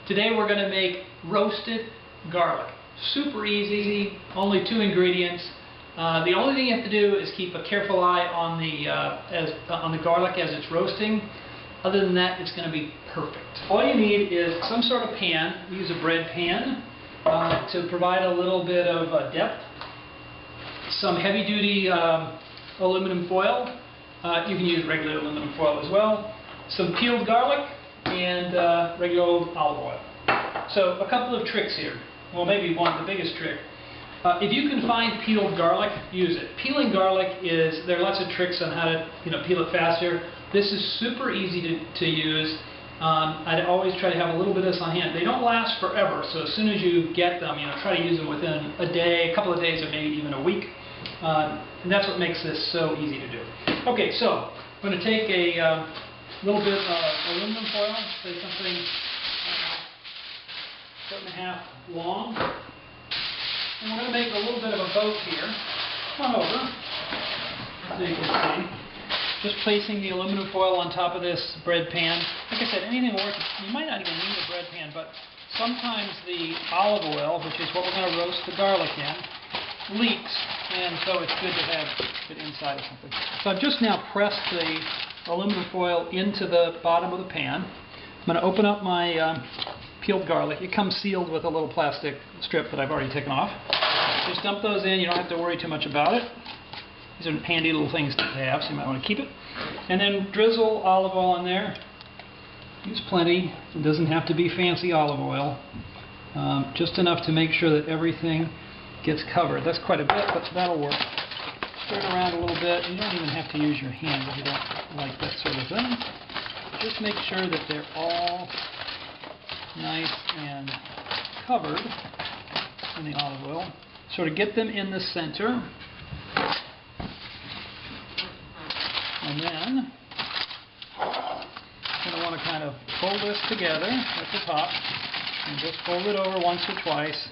Today we're going to make roasted garlic. Super easy, only 2 ingredients. The only thing you have to do is keep a careful eye on the garlic as it's roasting. Other than that, it's going to be perfect. All you need is some sort of pan. We use a bread pan to provide a little bit of depth. Some heavy-duty aluminum foil. You can use regular aluminum foil as well. Some peeled garlic and regular old olive oil. So a couple of tricks here. Well, maybe one, the biggest trick. If you can find peeled garlic, use it. Peeling garlic there are lots of tricks on how to peel it faster. This is super easy to use. I'd always try to have a little bit of this on hand. They don't last forever, so as soon as you get them, try to use them within a day, a couple of days, or maybe even a week. And that's what makes this so easy to do. Okay, so I'm going to take a little bit of aluminum foil, say something 1.5 long. And we're going to make a little bit of a boat here. Come on over, so you can see. Just placing the aluminum foil on top of this bread pan. Like I said, anything works. You might not even need a bread pan, but sometimes the olive oil, which is what we're going to roast the garlic in, leaks, and so it's good to have it inside of something. So I've just now pressed the aluminum foil into the bottom of the pan. I'm going to open up my peeled garlic. It comes sealed with a little plastic strip that I've already taken off. Just dump those in. You don't have to worry too much about it. These are handy little things to have, so you might want to keep it. And then drizzle olive oil in there. Use plenty. It doesn't have to be fancy olive oil. Just enough to make sure that everything gets covered. That's quite a bit, but that'll work. Stir it around a little bit. You don't even have to use your hand if you don't like that sort of thing. Just make sure that they're all nice and covered in the olive oil. Sort of get them in the center. And then you're going to want to kind of fold this together at the top and just fold it over once or twice.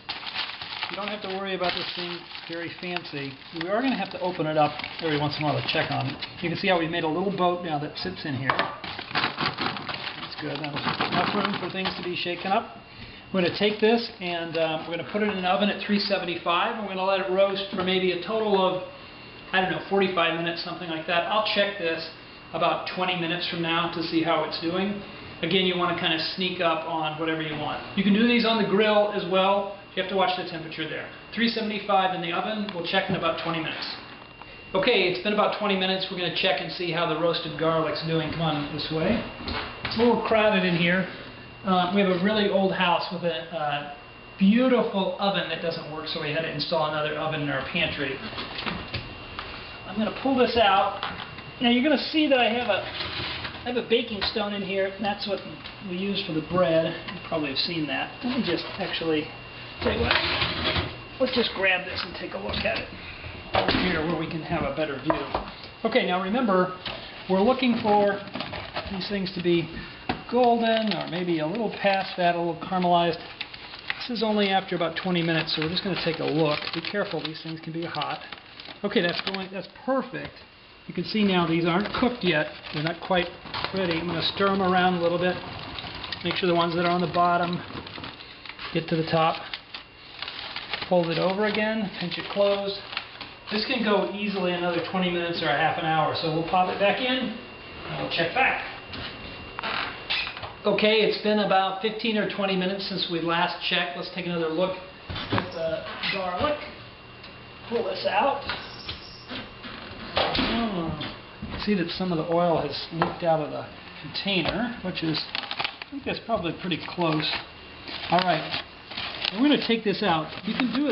You don't have to worry about this being very fancy. We are going to have to open it up every once in a while to check on it. You can see how we made a little boat now that sits in here. That's good. That's enough room for things to be shaken up. We're going to take this and we're going to put it in an oven at 375. We're going to let it roast for maybe a total of 45 minutes, something like that. I'll check this about 20 minutes from now to see how it's doing. Again, you want to kind of sneak up on whatever you want. You can do these on the grill as well. You have to watch the temperature there. 375 in the oven. We'll check in about 20 minutes. Okay, it's been about 20 minutes. We're going to check and see how the roasted garlic's doing. Come on this way. It's a little crowded in here. We have a really old house with a beautiful oven that doesn't work, so we had to install another oven in our pantry. I'm going to pull this out. Now you're going to see that I have a baking stone in here, and that's what we use for the bread. You probably have seen that. Let me just actually tell you what. Let's just grab this and take a look at it over here where we can have a better view. Okay, now remember, we're looking for these things to be golden or maybe a little past that, a little caramelized. This is only after about 20 minutes, so we're just going to take a look. Be careful, these things can be hot. Okay, that's perfect. You can see now these aren't cooked yet. They're not quite ready. I'm going to stir them around a little bit. Make sure the ones that are on the bottom get to the top. Fold it over again, pinch it closed. This can go easily another 20 minutes or a half an hour, so we'll pop it back in and we'll check back. Okay, it's been about 15 or 20 minutes since we last checked. Let's take another look at the garlic. Pull this out. See that some of the oil has leaked out of the container, which is, I think that's probably pretty close. All right, we're going to take this out. You can do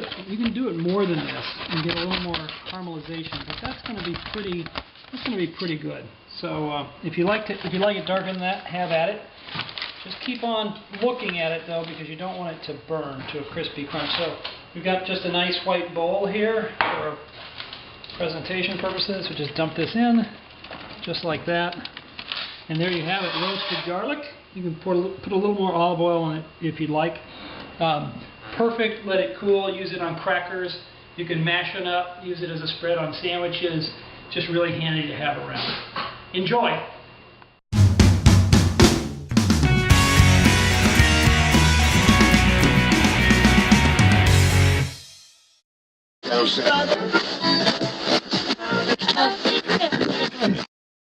it more than this and get a little more caramelization, but that's going to be pretty good. So if you like it darker than that, have at it. Just keep on looking at it though, because you don't want it to burn to a crispy crunch. So we've got just a nice white bowl here for presentation purposes. So just dump this in, just like that. And there you have it, roasted garlic. You can put a little more olive oil on it if you'd like. Perfect, let it cool, use it on crackers. You can mash it up, use it as a spread on sandwiches. Just really handy to have around. Enjoy! No, sir.